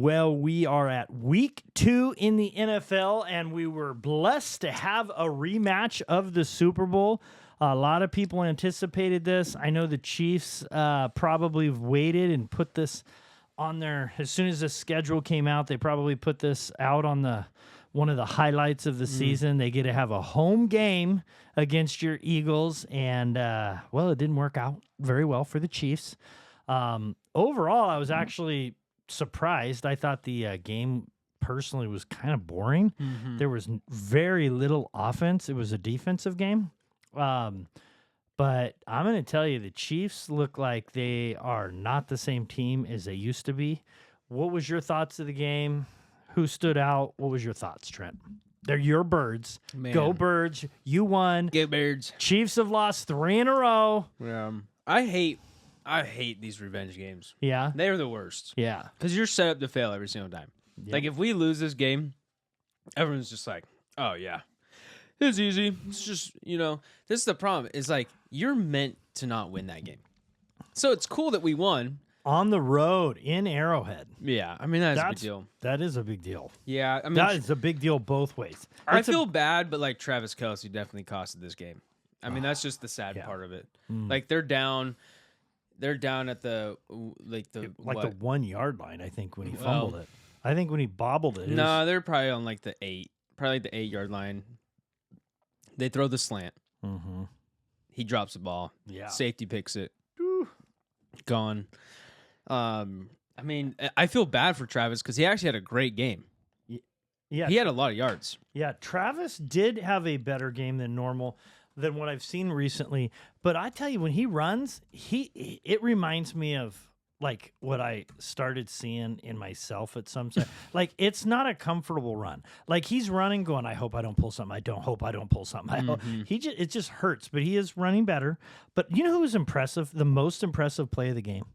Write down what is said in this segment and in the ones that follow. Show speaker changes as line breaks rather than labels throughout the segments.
Well, we are at week 2 in the NFL, and we were blessed to have a rematch of the Super Bowl. A lot of people anticipated this. I know the Chiefs probably waited and put this on there as soon as the schedule came out. They probably put this out on one of the highlights of the season. They get to have a home game against your Eagles, and well, it didn't work out very well for the Chiefs. Overall, I was actually surprised. I thought the game personally was kind of boring. There was very little offense. It was a defensive game. But I'm going to tell you, the Chiefs look like they are not the same team as they used to be. What was your thoughts of the game? Who stood out? What was your thoughts, Trent? They're your Birds.
Man.
Go Birds. You won.
Go Birds.
Chiefs have lost 3 in a row.
I hate these revenge games.
Yeah.
They're the worst.
Yeah.
Because you're set up to fail every single time.
Yep.
Like, if we lose this game, everyone's just like, oh, yeah. It's easy. It's just, this is the problem. Is like, you're meant to not win that game. So it's cool that we won.
On the road in Arrowhead.
Yeah. I mean, that's a big deal.
That is a big deal.
Yeah. I mean,
That is a big deal both ways.
I feel bad, but like Travis Kelce definitely costed this game. I mean, that's just the sad
Yeah.
part of it. Like, they're down at the the
1 yard line, I think, when he fumbled it. I think when he bobbled it.
No, they're probably on like the 8-yard line. They throw the slant.
Mm-hmm.
He drops the ball.
Yeah.
Safety picks it. Gone. I mean, I feel bad for Travis because he actually had a great game.
Yeah.
He had a lot of yards.
Yeah. Travis did have a better game than normal than what I've seen recently. But I tell you, when he runs, it reminds me of like what I started seeing in myself at some time. Like, it's not a comfortable run. Like, he's running going, I hope I don't pull something. I don't hope I don't pull something. It just hurts, but he is running better. But you know who was impressive? The most impressive play of the game?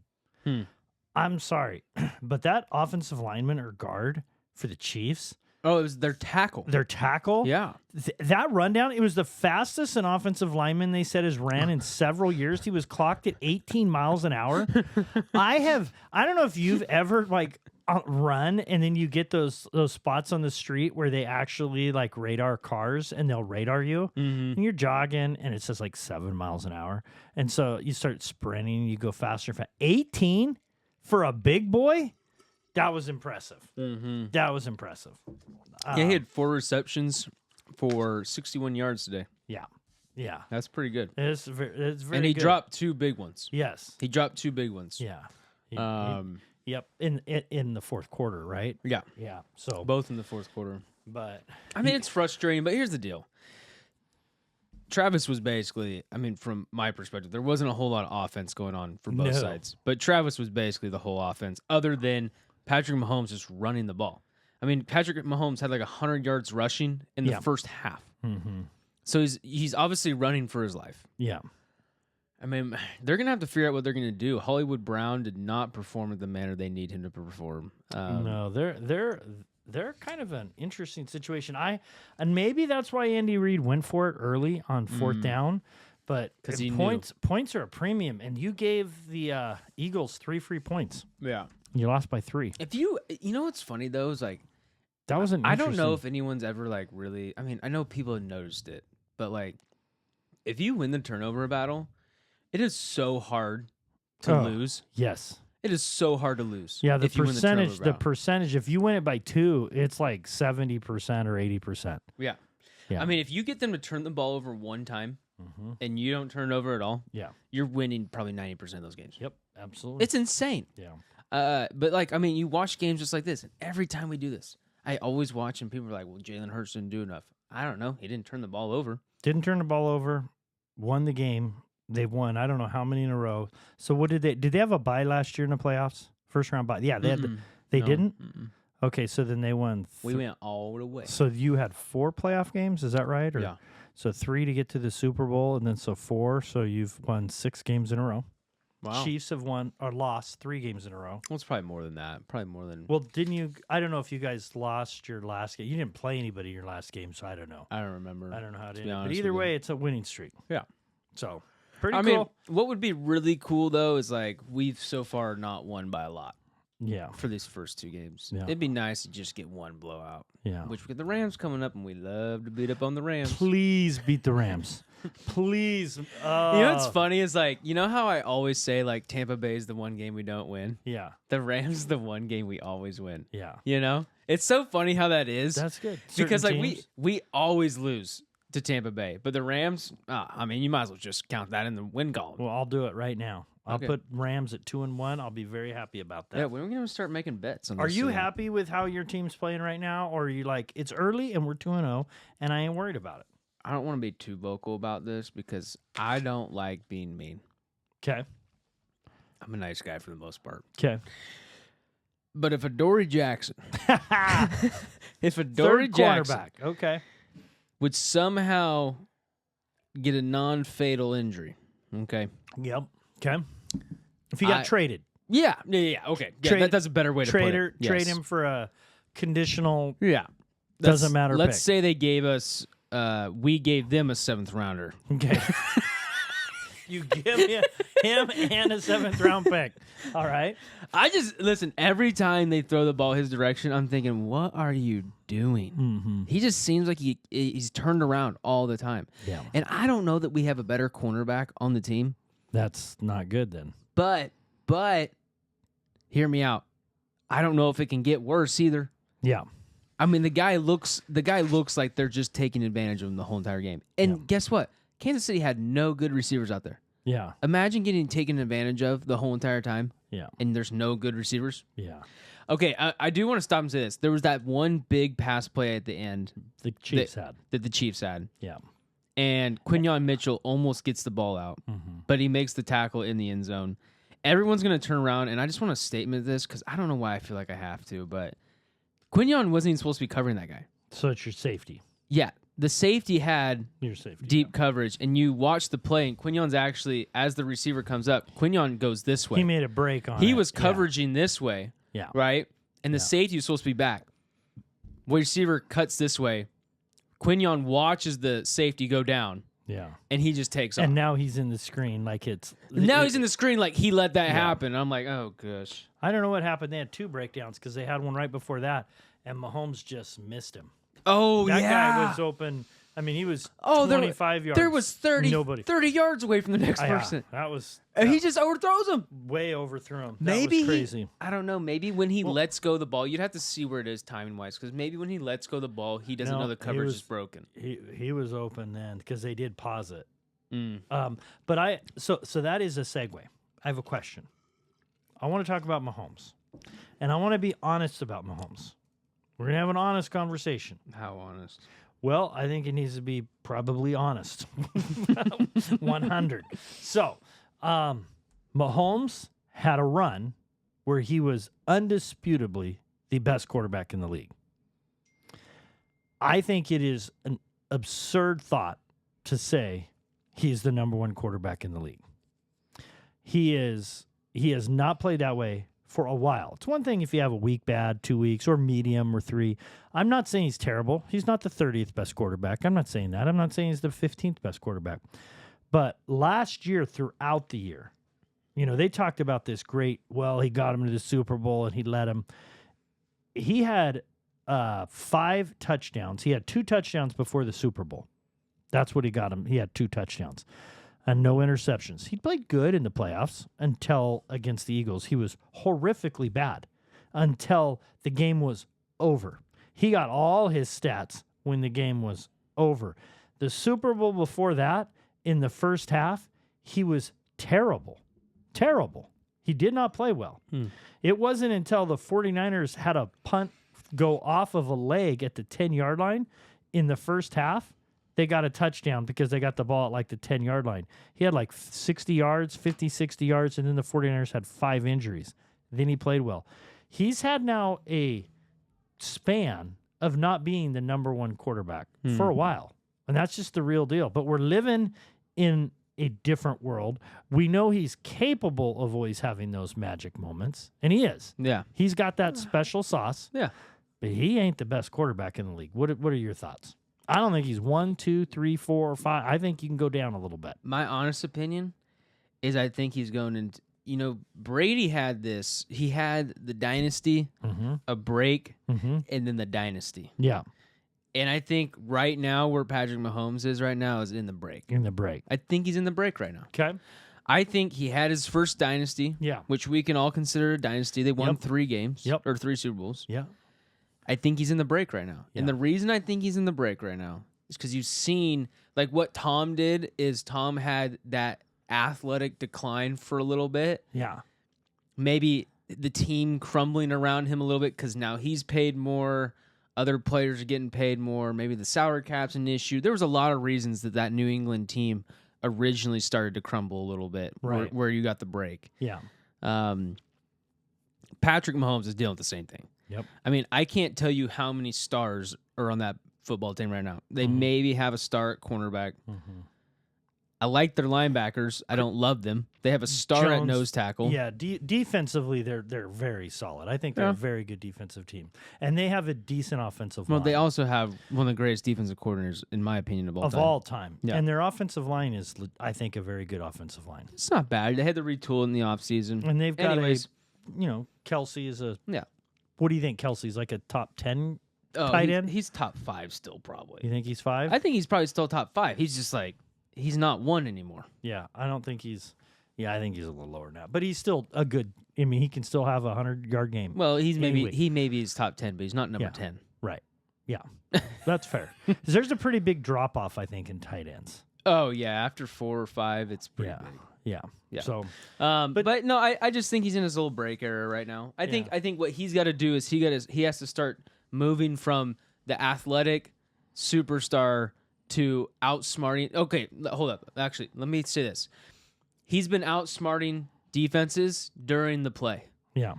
I'm sorry, but that offensive lineman or guard for the Chiefs.
Oh, it was their tackle.
Their tackle?
Yeah.
That rundown, it was the fastest an offensive lineman, they said, has ran in several years. He was clocked at 18 miles an hour. I don't know if you've ever run and then you get those spots on the street where they actually like radar cars and they'll radar you. And you're jogging and it says like 7 miles an hour. And so you start sprinting, you go faster. 18 for a big boy? That was impressive. That was impressive.
Yeah, he had 4 receptions for 61 yards today.
Yeah.
That's pretty good.
It's very
And he
good.
dropped 2 big ones.
Yes.
He dropped 2 big ones.
Yeah. Yep. In the fourth quarter, right?
Yeah.
Yeah. So,
Both in the fourth quarter.
but
I mean, it's frustrating, but here's the deal. Travis was basically, I mean, from my perspective, there wasn't a whole lot of offense going on for both
No.
sides. But Travis was basically the whole offense, other than Patrick Mahomes just running the ball. I mean, Patrick Mahomes had like 100 yards rushing in the first half. So he's obviously running for his life.
yeah.
I mean, they're going to have to figure out what they're going to do. Hollywood Brown did not perform in the manner they need him to perform.
No, they're kind of an interesting situation. And maybe that's why Andy Reid went for it early on fourth down. But
'Cause he
points are a premium, and you gave the Eagles 3 free points.
Yeah.
You lost by 3.
If you know what's funny though is like,
That was an
I don't know
interesting-
if anyone's ever like really. I mean, I know people have noticed it, but like, if you win the turnover battle, it is so hard to lose.
Yes.
It is so hard to lose.
Yeah, the
if you win
percentage,
turnover
the
battle.
percentage, if you win it by 2, it's like 70% or 80%.
Yeah.
Yeah.
I mean, if you get them to turn the ball over one time and you don't turn it over at all,
Yeah.
you're winning probably 90% of those games.
Yep. Absolutely.
It's insane.
Yeah.
But like, I mean, you watch games just like this, and every time we do this, I always watch, and people are like, "Well, Jalen Hurts didn't do enough." I don't know. He didn't turn the ball over.
Didn't turn the ball over. Won the game. They won. I don't know how many in a row. So what did they have a bye last year in the playoffs? First round bye. Yeah, they had. They
No.
didn't.
Mm-mm.
Okay, so then they won.
We went all the way.
So you had 4 playoff games. Is that right? Or,
Yeah.
So 3 to get to the Super Bowl, and then 4. So you've won 6 games in a row.
Wow.
Chiefs have won or lost 3 games in a row.
Well, it's probably more than that. Probably more than.
Well, didn't you? I don't know if you guys lost your last game. You didn't play anybody in your last game, so I don't know.
I don't remember.
I don't know how it
to
ended.
be
But
honest
either
with you.
way, it's a winning streak.
Yeah.
So pretty
I
cool.
mean, what would be really cool though is like we've so far not won by a lot.
Yeah.
for these first 2 games.
Yeah.
It'd be nice to just get one blowout.
Yeah.
Which we get the Rams coming up, and we love to beat up on the Rams.
Please beat the Rams. Please.
You know what's funny is like, you know how I always say like Tampa Bay is the one game we don't win?
Yeah.
The Rams is the one game we always win.
Yeah.
You know? It's so funny how that is.
That's good.
Because
Certain
like
teams-
we always lose to Tampa Bay, but the Rams, I mean, you might as well just count that in the win column.
Well, I'll do it right now. I'll
Okay.
put Rams at 2-1. I'll be very happy about that.
Yeah, when are we gonna start making bets on
Are
this
you
season?
happy with how your team's playing right now, or are you like it's early and we're 2-0 and I ain't worried about it?
I don't want to be too vocal about this because I don't like being mean.
Okay.
I'm a nice guy for the most part.
Okay.
But if Adoree Jackson, if Adoree
Third
Jackson
cornerback. Okay.
would somehow get a non-fatal injury, okay?
Yep. Okay. If he got traded,
Yeah, okay. Yeah,
Trade-
that's a better way to put it. Yes.
trade him for a conditional.
Yeah.
Doesn't matter
Let's
pick.
say they gave us, we gave them a 7th rounder.
Okay. You give him and a 7th round pick. All right.
I just, listen, every time they throw the ball his direction, I'm thinking, what are you doing?
Mm-hmm.
He just seems like he's turned around all the time.
Yeah.
And I don't know that we have a better cornerback on the team,
That's not good then.
but hear me out. I don't know if it can get worse either.
Yeah.
I mean, the guy looks like they're just taking advantage of him the whole entire game. And guess what? Kansas City had no good receivers out there.
Yeah.
Imagine getting taken advantage of the whole entire time,
Yeah.
and there's no good receivers.
Yeah.
Okay, I do want to stop and say this. There was that one big pass play at the end
The Chiefs had.
that the Chiefs had,
Yeah.
and Quinyon Mitchell almost gets the ball out, but he makes the tackle in the end zone. Everyone's going to turn around, and I just want to statement this because I don't know why I feel like I have to, but Quinyon wasn't even supposed to be covering that guy.
So it's your safety.
Yeah, the safety had
Your safety.
deep coverage, and you watch the play, and Quinyon's actually, as the receiver comes up, Quinyon goes this way.
He made a break on
He
it.
was coveraging this way,
Yeah.
right? And the safety was supposed to be back. Receiver cuts this way. Quinyon watches the safety go down,
Yeah.
and he just takes off.
And now he's in the screen like it's.
Now he's in the screen like he let that happen. I'm like, oh, gosh.
I don't know what happened. They had 2 breakdowns because they had one right before that, and Mahomes just missed him.
Oh,
That
yeah.
guy was open. I mean, he was
Oh,
25 yards.
There was 30 yards away from the next
Yeah,
person.
that was
And he just overthrows him.
way overthrew him. That
Maybe
was crazy.
I don't know. Maybe when he lets go the ball, you'd have to see where it is timing wise. Because maybe when he lets go the ball, he doesn't
No,
know the
he
coverage
was-
is broken.
He was open then because they did pause it.
Mm.
But so that is a segue. I have a question. I want to talk about Mahomes, and I want to be honest about Mahomes. We're gonna have an honest conversation.
How honest?
Well, I think it needs to be probably honest. 100. So, Mahomes had a run where he was undisputably the best quarterback in the league. I think it is an absurd thought to say he's the number 1 quarterback in the league. He has not played that way for a while. It's one thing if you have a week bad, 2 weeks, or medium or 3. I'm not saying he's terrible. He's not the 30th best quarterback. I'm not saying that. I'm not saying he's the 15th best quarterback. But last year, throughout the year, they talked about this great, well, he got him to the Super Bowl and he led him. He had 5 touchdowns. He had 2 touchdowns before the Super Bowl. That's what he got him. He had 2 touchdowns. And no interceptions. He played good in the playoffs until against the Eagles. He was horrifically bad until the game was over. He got all his stats when the game was over. The Super Bowl before that, in the first half, he was terrible. Terrible. He did not play well. It wasn't until the 49ers had a punt go off of a leg at the 10-yard line in the first half. They got a touchdown because they got the ball at like the 10-yard line. He had like 60 yards, 50, 60 yards, and then the 49ers had 5 injuries. Then he played well. He's had now a span of not being the number 1 quarterback for a while. And that's just the real deal. But we're living in a different world. We know he's capable of always having those magic moments, and he is.
Yeah.
He's got that special sauce,
Yeah.
but he ain't the best quarterback in the league. What are your thoughts? I don't think he's 1, 2, 3, 4, or 5. I think you can go down a little bit.
My honest opinion is I think he's going into Brady had this. He had the dynasty, a break, and then the dynasty.
Yeah.
And I think right now where Patrick Mahomes is right now is in the break.
In the break.
I think he's in the break right now.
Okay.
I think he had his first dynasty, which we can all consider a dynasty. They won 3 games or 3 Super Bowls.
Yeah.
I think he's in the break right now.
Yeah.
And the reason I think he's in the break right now is because you've seen, like what Tom did is Tom had that athletic decline for a little bit.
Yeah.
Maybe the team crumbling around him a little bit because now he's paid more. Other players are getting paid more. Maybe the salary cap's an issue. There was a lot of reasons that New England team originally started to crumble a little bit,
right,
where you got the break.
Yeah.
Patrick Mahomes is dealing with the same thing.
Yep.
I mean, I can't tell you how many stars are on that football team right now. They maybe have a star at cornerback. I like their linebackers. I don't love them. They have a star at nose tackle.
Yeah, defensively, they're very solid. I think they're a very good defensive team, and they have a decent offensive line.
Well, they also have one of the greatest defensive coordinators, in my opinion, of all time.
Yeah. And their offensive line is, I think, a very good offensive line.
It's not bad. They had to retool in the offseason.
And they've got Kelsey is a...
Yeah.
What do you think Kelsey's like a top 10 tight end?
He's top 5 still, probably.
You think he's 5?
I think he's probably still top 5. He's just like... He's not 1 anymore.
Yeah, I don't think he's... Yeah, I think he's a little lower now. But he's still a good... I mean, he can still have a 100-yard game.
Well, he maybe is top 10, but he's not number 10.
Right. Yeah. That's fair. There's a pretty big drop-off, I think, in tight ends.
Oh, yeah. After 4 or 5, it's pretty big.
Yeah. So,
but no, I just think he's in his little break era right now. I think what he's got to do is he has to start moving from the athletic superstar to outsmarting. Okay, hold up. Actually, let me say this. He's been outsmarting defenses during the play.
Yeah.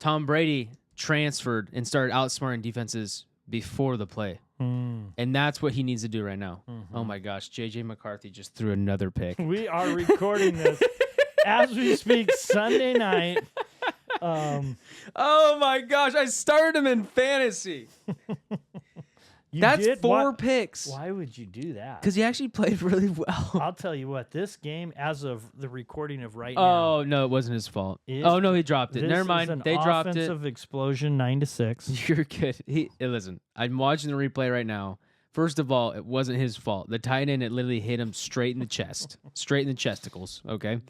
Tom Brady transferred and started outsmarting defenses before the play. And that's what he needs to do right now. Oh my gosh, J.J. McCarthy just threw another pick.
We are recording this as we speak Sunday night.
Oh my gosh, I started him in fantasy. That's 4 picks.
Why would you do that?
Because he actually played really well.
I'll tell you what, this game, as of the recording of right now.
Oh, no, it wasn't his fault. Oh, no, he dropped it. Never mind. They dropped it.
Offensive explosion, 9-6.
You're good. Listen, I'm watching the replay right now. First of all, it wasn't his fault. The tight end, it literally hit him straight in the chest. Straight in the chesticles, okay?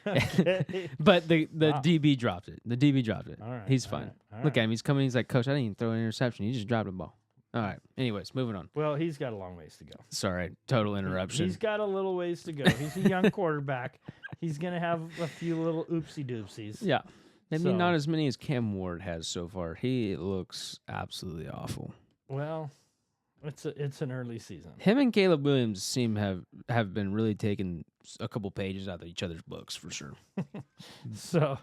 But the DB dropped it. The DB dropped it.
All right,
he's fine. Look at him. He's coming. He's like, Coach, I didn't even throw an interception. You just dropped the ball. All right. Anyways, moving on.
Well, he's got a long ways to go.
Sorry, total interruption.
He's got a little ways to go. He's a young quarterback. He's going to have a few little oopsie doopsies.
Yeah. Maybe not as many as Cam Ward has so far. He looks absolutely awful.
Well, it's an early season.
Him and Caleb Williams seem have been really taking a couple pages out of each other's books for sure.
So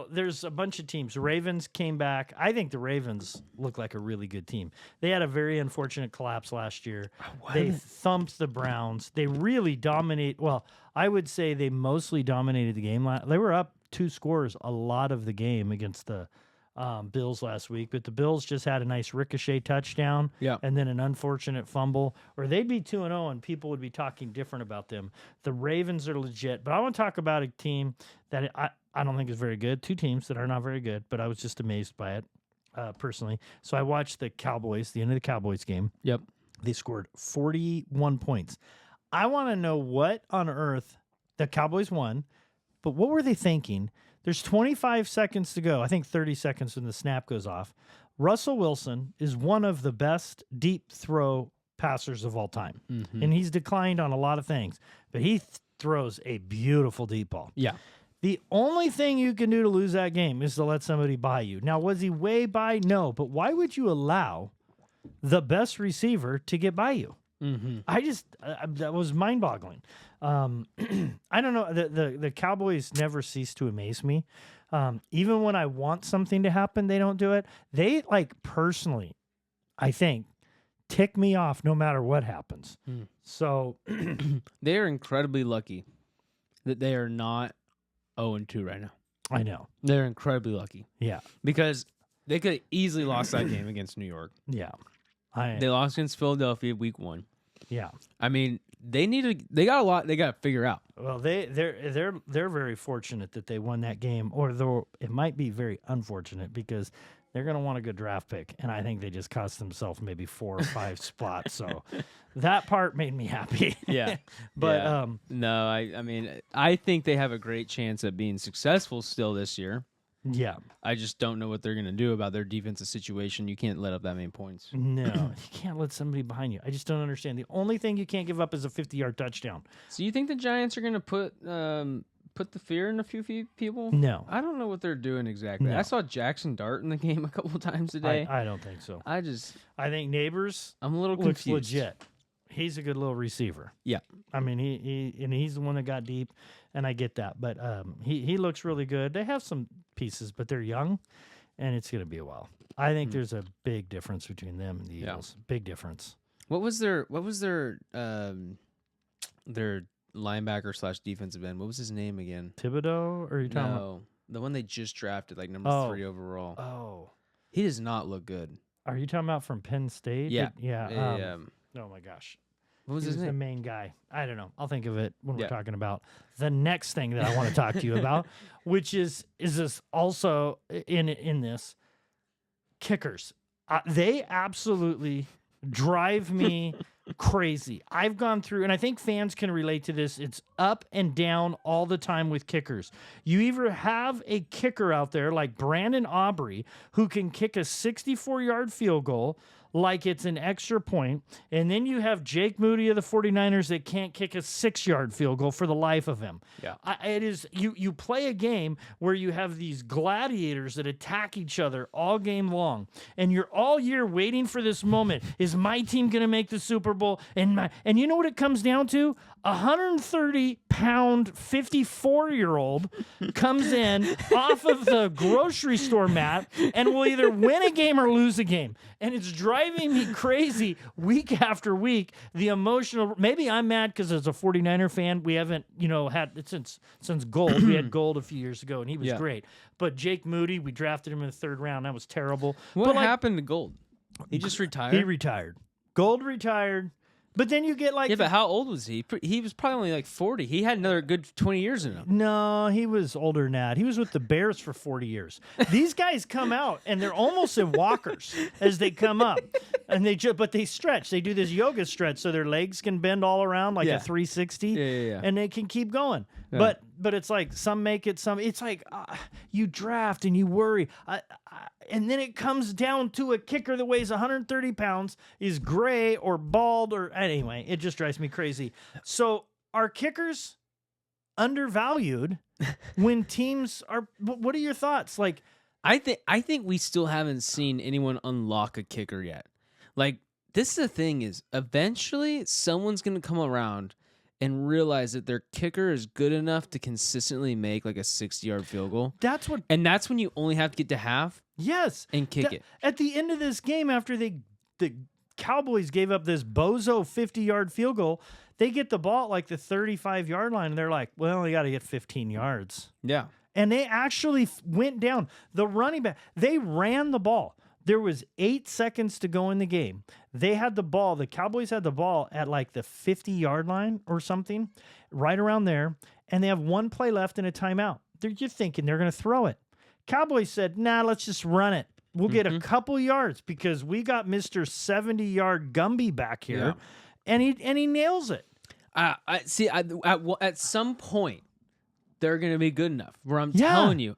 there's a bunch of teams. Ravens came back. I think the Ravens look like a really good team. They had a very unfortunate collapse last year. They thumped the Browns. They really dominate. Well, I would say they mostly dominated the game. They were up 2 scores a lot of the game against the Bills last week, but the Bills just had a nice ricochet touchdown and then an unfortunate fumble, or they'd be 2-0 and people would be talking different about them. The Ravens are legit, but I want to talk about a team that I don't think is very good. 2 teams that are not very good, but I was just amazed by it personally. So I watched the Cowboys, the end of the Cowboys game.
Yep.
They scored 41 points. I want to know what on earth the Cowboys won, but what were they thinking? There's 25 seconds to go. I think 30 seconds when the snap goes off. Russell Wilson is one of the best deep throw passers of all time. And he's declined on a lot of things, but he throws a beautiful deep ball.
Yeah.
The only thing you can do to lose that game is to let somebody by you. Now, was he way by? No, but why would you allow the best receiver to get by you? I just that was mind-boggling. I don't know. The Cowboys never cease to amaze me. Even when I want something to happen, they don't do it. They personally, I think, tick me off no matter what happens. So
they are incredibly lucky that they are not 0-2 right now.
I know
they're incredibly lucky.
Yeah,
because they could have easily lost that game against New York.
Yeah,
they lost against Philadelphia week 1.
Yeah.
I mean, they got a lot they got to figure out.
Well, they're very fortunate that they won that game, or though it might be very unfortunate because they're going to want a good draft pick, and I think they just cost themselves maybe 4 or 5 spots. So that part made me happy.
Yeah,
but
yeah. No, I mean I think they have a great chance at being successful still this year.
Yeah.
I just don't know what they're going to do about their defensive situation. You can't let up that many points.
No, you can't let somebody behind you. I just don't understand. The only thing you can't give up is a 50-yard touchdown.
So you think the Giants are going to put the fear in a few people?
No.
I don't know what they're doing exactly.
No.
I saw Jackson Dart in the game a couple times today.
I don't think so.
I
think Neighbors
I'm a little
looks
confused.
legit. He's a good little receiver.
Yeah.
I mean, he's the one that got deep, and I get that. But he looks really good. They have some pieces, but they're young, and it's going to be a while. I think there's a big difference between them and the Eagles. Big difference.
What was their linebacker / defensive end? What was his name again?
Thibodeau, or are you talking about?
No, the one they just drafted, like number 3 overall.
Oh.
He does not look good.
Are you talking about from Penn State?
Yeah.
Yeah. Oh, my gosh.
What was
He
his
was the
name?
main guy. I don't know. I'll think of it when
Yeah.
we're talking about the next thing that I want to talk to you about, which is this also in this kickers. They absolutely drive me crazy. I've gone through, and I think fans can relate to this. It's up and down all the time with kickers. You either have a kicker out there like Brandon Aubrey who can kick a 64-yard field goal like it's an extra point, and then you have Jake Moody of the 49ers that can't kick a 6-yard field goal for the life of him.
Yeah.
It is you play a game where you have these gladiators that attack each other all game long, and you're all year waiting for this moment. Is my team going to make the Super Bowl? And you know what it comes down to? 130-pound 54-year-old comes in off of the grocery store mat and will either win a game or lose a game. And it's driving me crazy week after week. The emotional, maybe I'm mad because as a 49er fan, we haven't, had it since Gold. We had Gold a few years ago, and he was great. But Jake Moody, we drafted him in the 3rd round. That was terrible.
What happened to Gold? He just retired?
He retired. Gold retired. But then you get
Yeah, but how old was he? He was probably only like 40. He had another good 20 years in him.
No, he was older than that. He was with the Bears for 40 years. These guys come out, and they're almost in walkers as they come up. And but they stretch. They do this yoga stretch so their legs can bend all around like a 360.
Yeah.
And they can keep going. Yeah. But it's like some make it, some... It's like you draft and you worry. And then it comes down to a kicker that weighs 130 pounds, is gray or bald or... Anyway, it just drives me crazy. So are kickers undervalued when teams are... What are your thoughts? Like,
I think we still haven't seen anyone unlock a kicker yet. Like, this is the thing is, eventually someone's going to come around and realize that their kicker is good enough to consistently make like a 60-yard field goal. And that's when you only have to get to half.
Yes.
And kick it.
At the end of this game, after the Cowboys gave up this bozo 50-yard field goal, they get the ball at like the 35-yard line, and they're like, well, they got to get 15 yards.
Yeah.
And they actually went down. The running back, they ran the ball. There was 8 seconds to go in the game. They had the ball. The Cowboys had the ball at like the 50-yard line or something, right around there. And they have 1 play left and a timeout. You're thinking they're going to throw it. Cowboys said, nah, let's just run it. We'll get a couple yards because we got Mr. 70-yard Gumby back here. Yeah. And he nails it.
I see. At some point, they're going to be good enough where I'm telling you,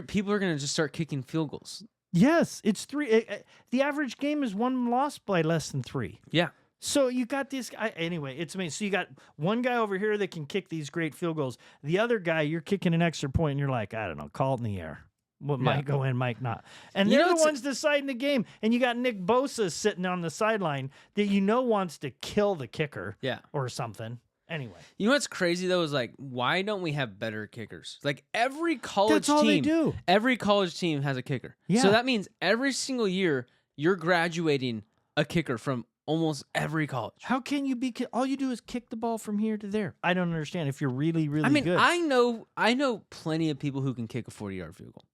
people are going to just start kicking field goals.
Yes, it's 3. The average game is 1 loss by less than 3.
Yeah.
So you got this guy. Anyway, it's amazing. So you got one guy over here that can kick these great field goals. The other guy, you're kicking an extra point, and you're like, I don't know, call it in the air. What might go in, might not. And they're the ones deciding the game. And you got Nick Bosa sitting on the sideline that wants to kill the kicker or something. Anyway.
You know what's crazy, though, is like, why don't we have better kickers? Like, every college
That's all
team,
they do.
Every college team has a kicker.
Yeah.
So that means every single year, you're graduating a kicker from almost every college.
How can you be... All you do is kick the ball from here to there. I don't understand if you're really, really good.
I know plenty of people who can kick a 40-yard field goal.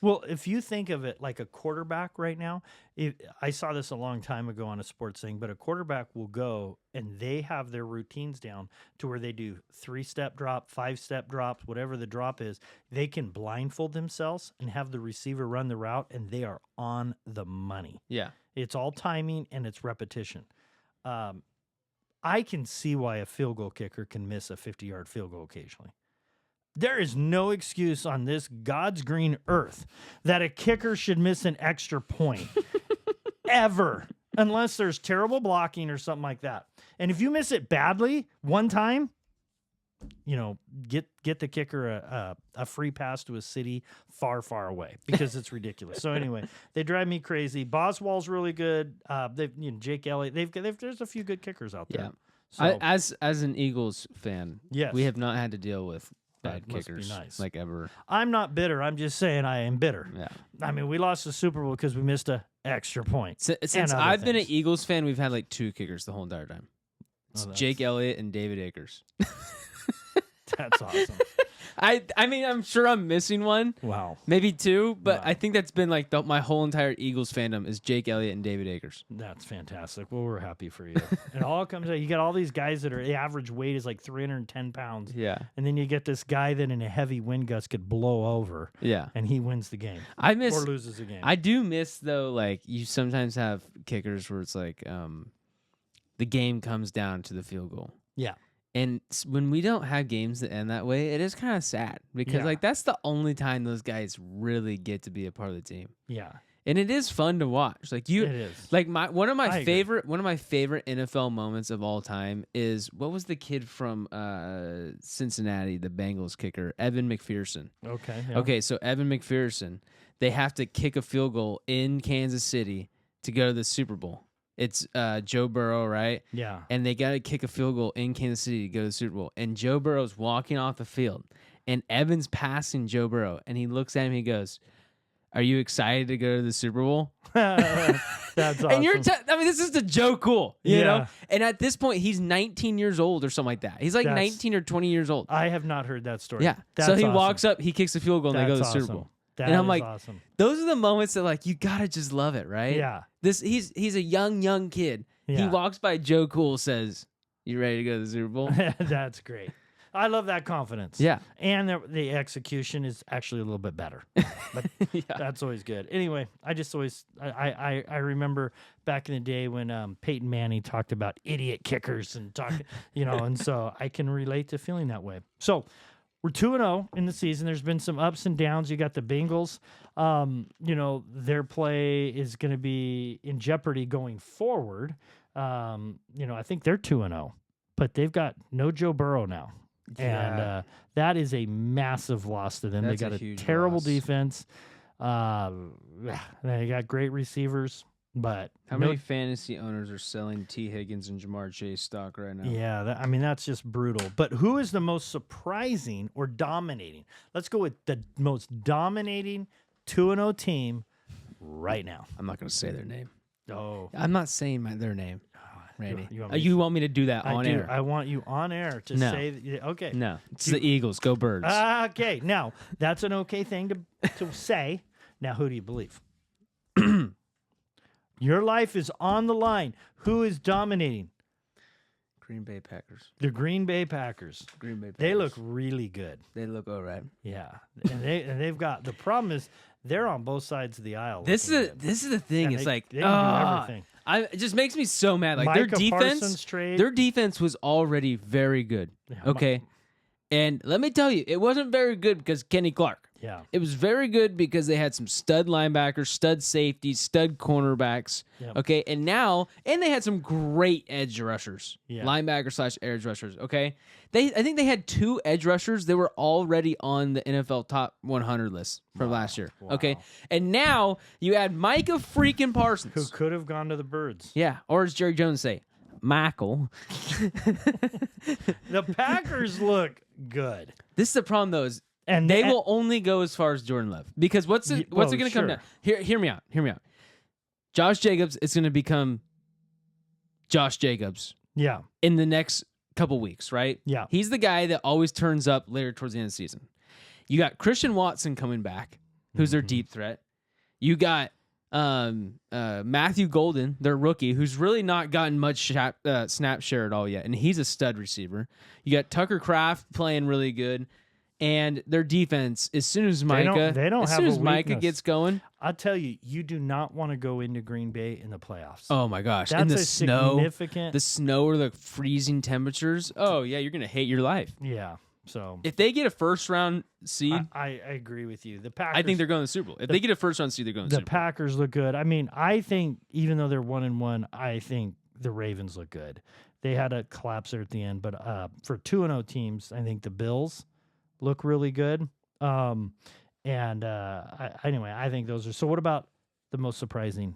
Well, if you think of it like a quarterback right now, I saw this a long time ago on a sports thing, but a quarterback will go and they have their routines down to where they do 3-step drop, 5-step drops, whatever the drop is. They can blindfold themselves and have the receiver run the route, and they are on the money.
Yeah.
It's all timing and it's repetition. I can see why a field goal kicker can miss a 50-yard field goal occasionally. There is no excuse on this God's green earth that a kicker should miss an extra point ever, unless there's terrible blocking or something like that. And if you miss it badly one time, get the kicker a free pass to a city far, far away because it's ridiculous. So anyway, they drive me crazy. Boswell's really good. Jake Elliott. There's a few good kickers out there.
Yeah.
So,
as an Eagles fan,
yes,
we have not had to deal with bad
That must be
kickers
nice.
like ever.
I'm not bitter. I'm just saying I am bitter.
Yeah.
I mean, we lost the Super Bowl because we missed a extra point.
Since
other
I've been an
things.
Eagles fan, we've had like 2 kickers the whole entire time. It's
that's-
Jake Elliott and David Akers.
That's awesome.
I mean, I'm sure I'm missing one,
Wow.
maybe 2, but
Wow.
I think that's been like my whole entire Eagles fandom is Jake Elliott and David Akers.
That's fantastic. Well, we're happy for you. And all it comes out, you got all these guys that are, the average weight is like 310 pounds.
Yeah.
And then you get this guy that in a heavy wind gust could blow over
Yeah.
and he wins the game
I
or
miss
loses the game.
I do miss though, like you sometimes have kickers where it's like the game comes down to the field goal.
Yeah.
And when we don't have games that end that way, it is kind of sad because
Yeah.
like that's the only time those guys really get to be a part of the team.
Yeah.
And it is fun to watch. Like
It is.
like one of
I
my
agree.
favorite NFL moments of all time is what was the kid from Cincinnati, the Bengals kicker, Evan McPherson.
Okay. Yeah.
Okay, so Evan McPherson, they have to kick a field goal in Kansas City to go to the Super Bowl. It's Joe Burrow, right?
Yeah.
And they got to kick a field goal in Kansas City to go to the Super Bowl. And Joe Burrow's walking off the field, and Evan's passing Joe Burrow, and he looks at him, he goes, "Are you excited to go to the Super Bowl?"
That's awesome.
And I mean, this is the Joe Cool, you
Yeah.
know? And at this point, he's 19 years old or something like that. He's like
That's-
19 or 20 years old.
I have not heard that story.
Yeah.
That's
So he
awesome.
walks up, he kicks the field goal, and they go to the
That's
Super
awesome.
Bowl.
That
And I'm
is
like,
awesome.
those are the moments that like you gotta just love it, right?
Yeah.
He's a young kid. He
Yeah.
walks by Joe Cool, says, "You ready to go to the Super Bowl?"
That's great. I love that confidence.
Yeah.
And the execution is actually a little bit better. But
Yeah.
that's always good. Anyway, I just always I remember back in the day when Peyton Manning talked about idiot kickers and and so I can relate to feeling that way. So we're 2-0 in the season. There's been some ups and downs. You got the Bengals. Their play is going to be in jeopardy going forward. I think they're 2-0, but they've got no Joe Burrow now. And
Yeah.
that is a massive loss to them.
That's
they
a
got a
huge
terrible
loss.
defense. They got great receivers, but
How
no-
many fantasy owners are selling T. Higgins and Jamar Chase stock right now?
Yeah, that's just brutal. But who is the most surprising or dominating? Let's go with the most dominating 2-0 team right now.
I'm not going to say their name.
Oh,
I'm not saying their name, Randy.
you
You
want
want,
me to-
me to do that on air?
I want you on air to
No.
say that, okay.
No, it's the Eagles. Go Birds.
Okay, now that's an okay thing to say. Now, who do you believe? Your life is on the line. Who is dominating?
Green Bay Packers.
The Green Bay Packers.
Green Bay Packers.
They look really good.
They look all right.
Yeah, and they've got the problem is they're on both sides of the aisle.
This
looking
is
good.
this is the thing.
And
it's
they-
like
they can do everything.
It just makes me so mad. Like
Micah
their defense,
Parsons trade.
their defense was already very good.
Yeah,
Okay, and let me tell you, it wasn't very good because Kenny Clark.
Yeah,
It was very good because they had some stud linebackers, stud safeties, stud cornerbacks.
Yep.
Okay, and they had some great edge rushers,
Yeah.
linebacker / edge rushers. Okay, I think they had 2 edge rushers. They were already on the NFL top 100 list from last year. Okay,
Wow.
and now you add Micah freaking Parsons.
who could have gone to the Birds?
Yeah, or as Jerry Jones say, Michael.
The Packers look good,
This is the problem though. Is
and
they will only go as far as Jordan Love because what's it going to come
sure.
down? Hear me out. Josh Jacobs is going to become Josh Jacobs
Yeah,
in the next couple weeks, right?
yeah,
He's the guy that always turns up later towards the end of the season. You got Christian Watson coming back. who's their deep threat. You got Matthew Golden, their rookie, who's really not gotten much snap share at all yet, and he's a stud receiver. You got Tucker Kraft playing really good, and their defense, as soon as Micah, gets going,
I'll tell you, you do not want to go into Green Bay in the playoffs.
Oh my gosh!
That's
in the
a
snow,
significant...
the snow or the freezing temperatures. Oh yeah, you're gonna hate your life.
Yeah. So
if they get a first round seed,
I agree with you. The Packers,
I think they're going to the Super Bowl. If they get a first round seed, they're going to the Super Bowl.
The Packers look good. I mean, I think even though they're 1-1, I think the Ravens look good. They had a collapse there at the end, but for 2-0 teams, I think the Bills look really good. Anyway, I think those are. So what about the most surprising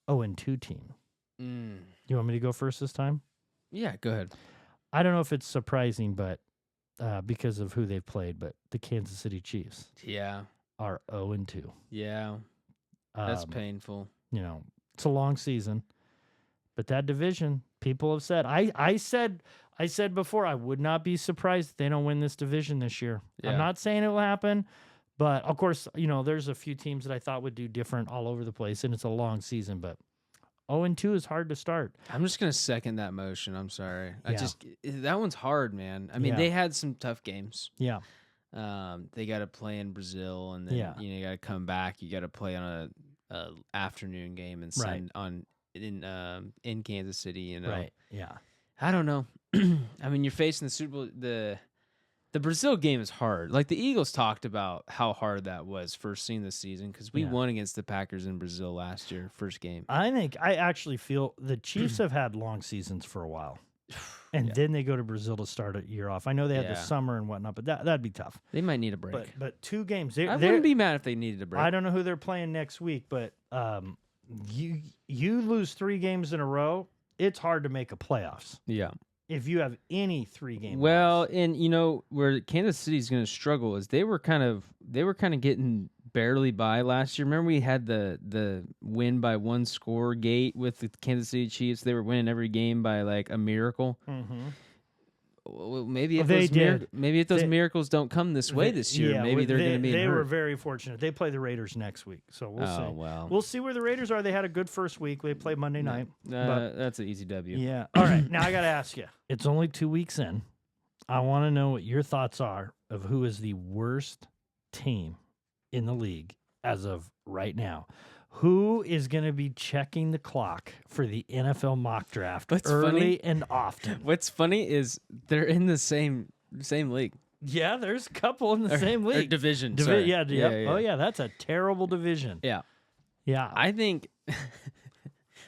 0-2 team? You want me to go first this time?
Yeah, go ahead.
I don't know if it's surprising, but because of who they've played, but the Kansas City Chiefs are 0-2.
Yeah, that's painful.
You know, it's a long season, but that division, people have said. I said before, I would not be surprised if they don't win this division this year.
Yeah.
I'm not saying it will happen, but of course, you know, there's a few teams that I thought would do different all over the place, and it's a long season, but 0-2 is hard to start.
I'm just going to second that motion. I'm sorry.
Yeah.
That one's hard, man. I mean, they had some tough games.
Yeah.
They got to play in Brazil, and then you got to come back. You got to play on a afternoon game and send in Kansas City. You know,
Right. Yeah.
I don't know. I mean, you're facing the Super Bowl. The Brazil game is hard. Like the Eagles talked about how hard that was first seeing this season because we won against the Packers in Brazil last year, first game.
I actually feel the Chiefs have had long seasons for a while. And then they go to Brazil to start a year off. I know they had the summer and whatnot, but that'd be tough.
They might need a break.
But 2 games.
I wouldn't be mad if they needed a break.
I don't know who they're playing next week, but you lose 3 games in a row, it's hard to make a playoffs.
Yeah.
If you have any 3-game
well,
loss.
and you know where Kansas City's going to struggle is they were kind of getting barely by last year. Remember we had the win by 1 score gate with the Kansas City Chiefs. They were winning every game by like a miracle.
Mm-hmm.
Well, maybe if those miracles don't come this way this year, maybe they're going to be.
They were very fortunate. They play the Raiders next week, so we'll see.
Well.
We'll see where the Raiders are. They had a good first week. They play Monday night.
That's an easy W.
Yeah. All right. Now I got to ask you. It's only 2 weeks in. I want to know what your thoughts are of who is the worst team in the league as of right now. Who is going to be checking the clock for the NFL mock draft early and often?
What's funny is they're in the same league.
Yeah, there's a couple in the same league.
Division.
Yeah. Oh, yeah, that's a terrible division.
Yeah.
Yeah.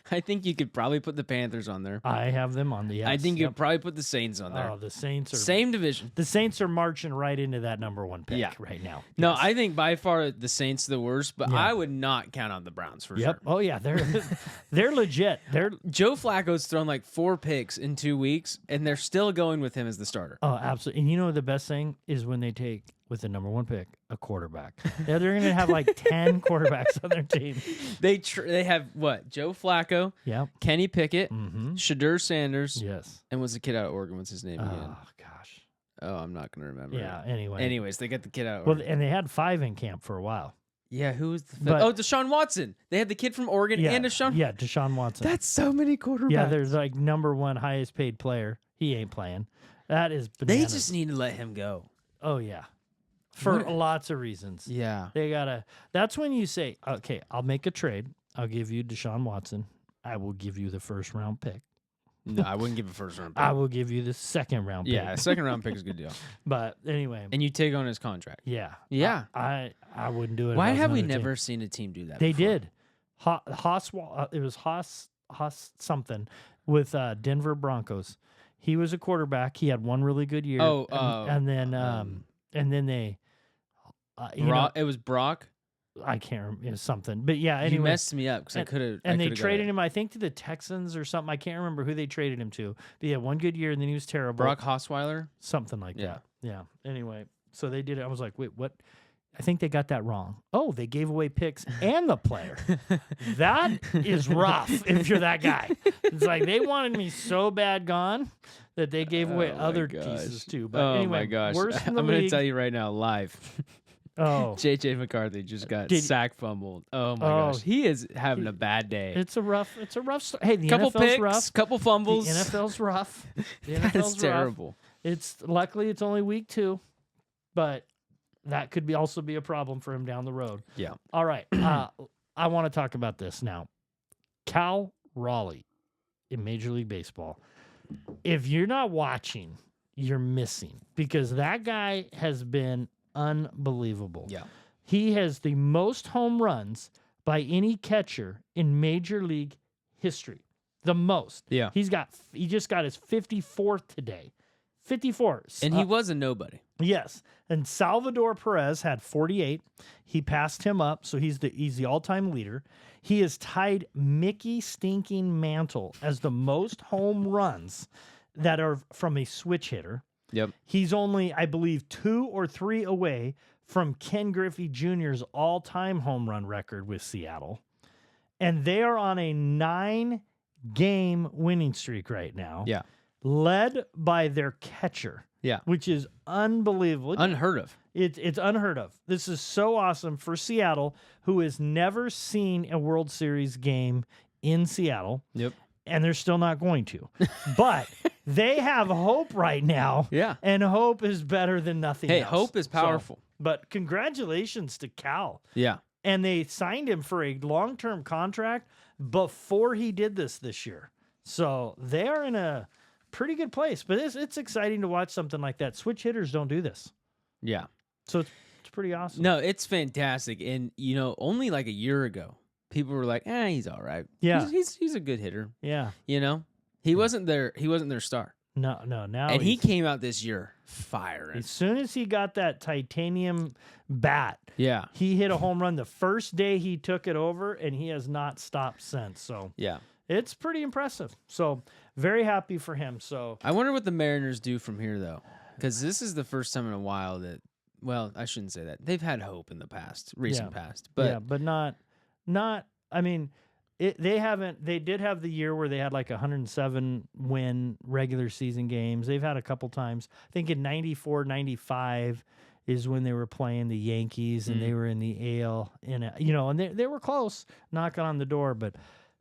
I think you could probably put the Panthers on there.
I have them on the yes.
I think you could probably put the Saints on there.
Oh, the Saints are...
Same division.
The Saints are marching right into that number 1 pick right now.
No, I think by far the Saints are the worst, but I would not count on the Browns for sure.
Oh, yeah. They're legit.
Joe Flacco's thrown like 4 picks in 2 weeks, and they're still going with him as the starter.
Oh, absolutely. And you know the best thing is when they take, with the number 1 pick, a quarterback. They're going to have like 10 quarterbacks on their team.
They have what? Joe Flacco, Kenny Pickett, Shadur Sanders, and was the kid out of Oregon? What's his name again?
Oh gosh.
Oh, I'm not going to remember.
Yeah.
Anyways, they got the kid out of Oregon.
Well, and they had 5 in camp for a while.
Yeah, who was the fifth? Deshaun Watson. They had the kid from Oregon and Deshaun.
Yeah, Deshaun Watson.
That's so many quarterbacks.
Yeah, there's like number 1 highest paid player. He ain't playing. That is bananas.
They just need to let him go.
Oh yeah. For lots of reasons.
Yeah.
They gotta. That's when you say, okay, I'll make a trade. I'll give you Deshaun Watson. I will give you the 1st round pick.
No, I wouldn't give a 1st round pick.
I will give you the 2nd round pick.
Yeah, a 2nd round pick is a good deal.
But anyway.
And you take on his contract.
Yeah.
Yeah.
I wouldn't do it.
Why have we never seen a team do that
They
before?
did. It was Haas something with Denver Broncos. He was a quarterback. He had 1 really good year. And then they
it was Brock.
I can't remember. It was something. But yeah, anyway.
You messed me up because I could have.
And they traded him, I think, to the Texans or something. I can't remember who they traded him to. But he had 1 good year and then he was terrible.
Brock Osweiler?
Something like that. Yeah. Anyway, so they did it. I was like, wait, what? I think they got that wrong. Oh, they gave away picks and the player. That is rough if you're that guy. It's like they wanted me so bad gone that they gave away other pieces too. But anyway,
my gosh.
Worst in the
I'm going to
league.
tell you right now, live.
Oh,
JJ McCarthy just got
Did-
sack fumbled. Oh my
Oh,
gosh, he is having a bad day.
it's a rough. Hey, the
Couple
NFL's
picks,
rough.
couple fumbles.
The NFL's rough. The
That is
NFL's rough.
terrible.
It's luckily it's only week 2, but that could also be a problem for him down the road.
Yeah.
All right. I want to talk about this now. Cal Raleigh in Major League Baseball. If you're not watching, you're missing because that guy has been unbelievable.
Yeah.
He has the most home runs by any catcher in Major League history. The most.
Yeah.
He just got his 54th today. 54.
And he was a nobody.
Yes. And Salvador Perez had 48. He passed him up, so he's the all-time leader. He has tied Mickey Stinking Mantle as the most home runs that are from a switch hitter.
Yep.
He's only, I believe, 2 or 3 away from Ken Griffey Jr.'s all-time home run record with Seattle. And they are on a 9-game winning streak right now.
Yeah.
Led by their catcher.
Yeah.
Which is unbelievable.
Unheard of.
It's unheard of. This is so awesome for Seattle, who has never seen a World Series game in Seattle.
Yep.
And they're still not going to. But they have hope right now.
Yeah.
And hope is better than nothing
Hey,
else.
hope is powerful.
But congratulations to Cal.
Yeah.
And they signed him for a long-term contract before he did this year. So they are in a pretty good place. But it's exciting to watch something like that. Switch hitters don't do this.
Yeah.
So it's pretty awesome.
No, it's fantastic. And, only like a year ago, people were like, he's all right.
Yeah.
He's a good hitter.
Yeah.
He wasn't their star.
No. Now
And he
he's-
came out this year firing.
as soon as he got that titanium bat,
Yeah.
he hit a home run the first day he took it over, and he has not stopped since. So
Yeah.
it's pretty impressive. So very happy for him. So
I wonder what the Mariners do from here, though, because this is the first time in a while that, well, I shouldn't say that. They've had hope in the recent past. But
yeah, but not. I mean, they did have the year where they had like 107 win regular season games. They've had a couple times. I think in 94, 95 is when they were playing the Yankees and they were in the AL, and they were close, knocking on the door. But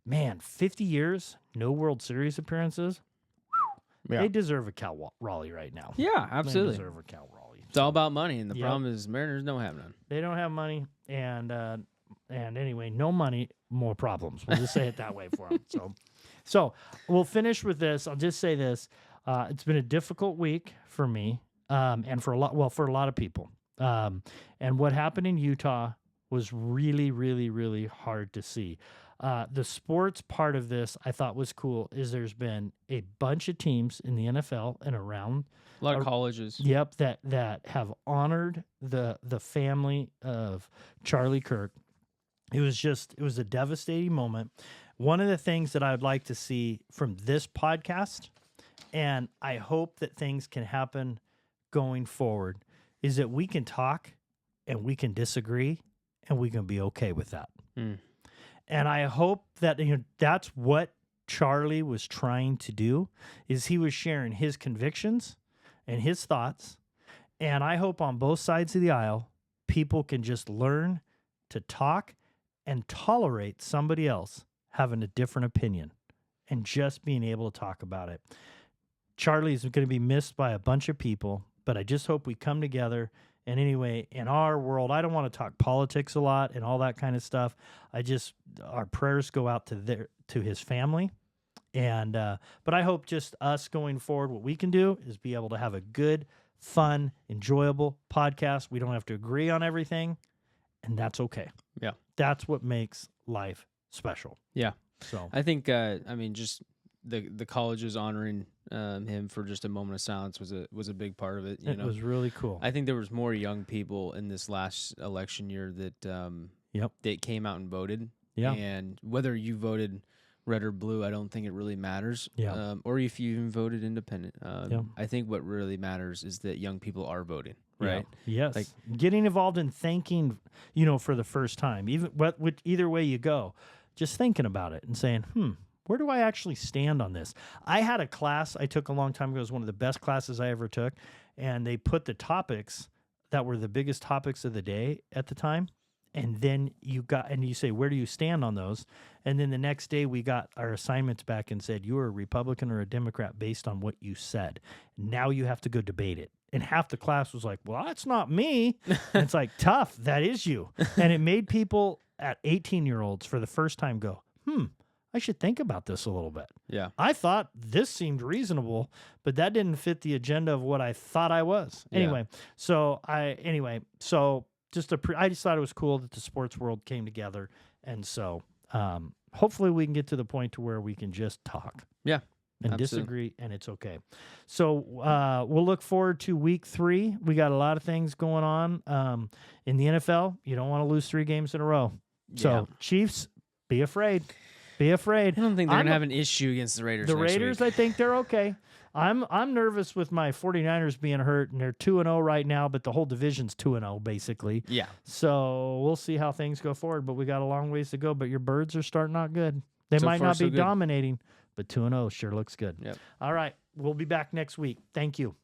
man, 50 years, no World Series appearances.
Yeah.
They deserve a Cal Raleigh right now.
Yeah,
They
absolutely.
deserve a Cal Raleigh.
It's all about money, and the
Yep.
problem is Mariners don't have none.
They don't have money, and anyway, no money, more problems. We'll just say it that way for them. So we'll finish with this. I'll just say this: it's been a difficult week for me, and for a lot of people. And what happened in Utah was really, really, really hard to see. The sports part of this I thought was cool. Is there's been a bunch of teams in the NFL and around.
A lot of colleges.
Yep, that have honored the family of Charlie Kirk. It was a devastating moment. One of the things that I would like to see from this podcast, and I hope that things can happen going forward, is that we can talk and we can disagree and we can be okay with that.
Mm.
And I hope that that's what Charlie was trying to do, is he was sharing his convictions and his thoughts. And I hope on both sides of the aisle, people can just learn to talk and tolerate somebody else having a different opinion and just being able to talk about it. Charlie's going to be missed by a bunch of people, but I just hope we come together. And anyway, in our world, I don't want to talk politics a lot and all that kind of stuff. Our prayers go out to his family. And, but I hope just us going forward, what we can do is be able to have a good, fun, enjoyable podcast. We don't have to agree on everything, and that's okay.
Yeah.
That's what makes life special.
Yeah.
So
I think, just the colleges honoring him for just a moment of silence was a big part of it.
it was really cool.
I think there was more young people in this last election year that came out and voted.
Yeah.
And whether you voted red or blue, I don't think it really matters.
Yeah.
Or if you even voted independent.
Yeah.
I think what really matters is that young people are voting, right?
Yeah. Yes.
Like-
Getting involved in thinking, for the first time, even either way you go, just thinking about it and saying, where do I actually stand on this? I had a class I took a long time ago. It was one of the best classes I ever took. And they put the topics that were the biggest topics of the day at the time. And then you say, where do you stand on those? And then the next day we got our assignments back and said, you are a Republican or a Democrat based on what you said. Now you have to go debate it. And half the class was like, well, that's not me. And it's like, tough. That is you. And it made people at 18-year-olds for the first time go, I should think about this a little bit.
Yeah.
I thought this seemed reasonable, but that didn't fit the agenda of what I thought I was. Anyway, so I just I just thought it was cool that the sports world came together. And so hopefully we can get to the point to where we can just talk.
Yeah.
And
absolutely.
disagree, and it's okay. So we'll look forward to week 3. We got a lot of things going on in the NFL. You don't want to lose 3 games in a row. So Chiefs, be afraid. Be afraid.
I don't think they're going to have an issue against the Raiders.
The Raiders, I think they're okay. I'm nervous with my 49ers being hurt, and they're 2-0 right now, but the whole division's 2-0 basically.
Yeah.
So we'll see how things go forward, but we got a long ways to go. But your Birds are starting out good. They
So
might
far,
not
so
be
good.
dominating, but 2-0 sure looks good.
Yep.
All right. We'll be back next week. Thank you.